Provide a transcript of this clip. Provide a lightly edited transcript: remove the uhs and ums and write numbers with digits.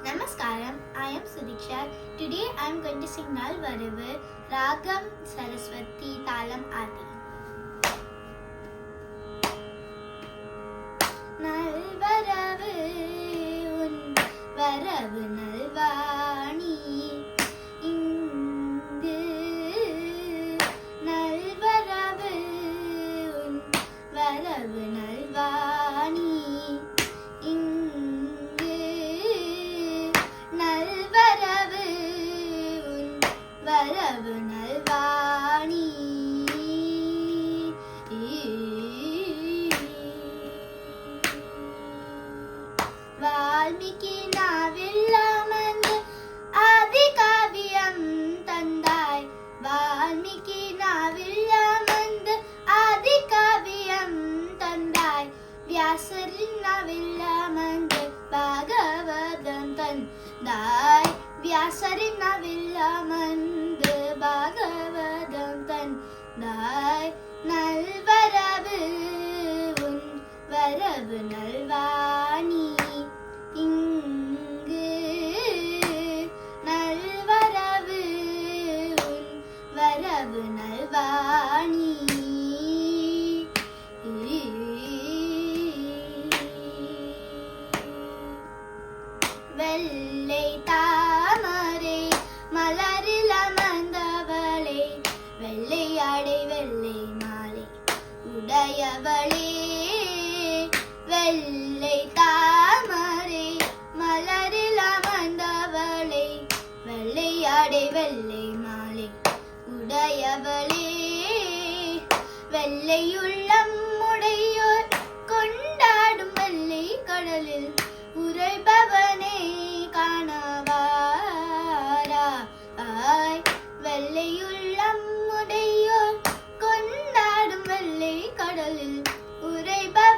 Namaskaram, I am Sudiksha. Today I am going to sing Nalvaravu, Ragam Saraswati Talam Adi. Nalvaravu un varavu nalvani ingu nalvaravu un varavu nalvani வரவு நல்வாணி வால்மீகி நாவில் அமர்ந்து ஆதி காவியம் தந்தாய் வால்மீகி நாவில் அமர்ந்து ஆதி காவியம் தந்தாய் வியாசரின் நாவில் அமர்ந்து பாகவதம் தந்தாய் வியாசரின் நாவில் அமர்ந்து பாகவதம் தந்தாய் நல்வரவு உன் வரவு நல்வாணி இங்கு நல்வரவு உன் வரவு நல்வாணி வெள்ளை தாமரை மலரில் அமர்ந்தவளே வெள்ளையாடை வெள்ளை மாலை உடையவளே வெள்ளை தாமரை மலரில் அமர்ந்தவளே வெள்ளையாடை வெள்ளை மாலை உடையவளே வெள்ளையுள்ளம் உடையோர் கொண்டாடும் வெள்ளை கடலில் உறைபவனே காணவாராய் வெள்ளையுள்ளம் உடையோர் கொண்டாடும் வெள்ளை கடலில் உறைபவனே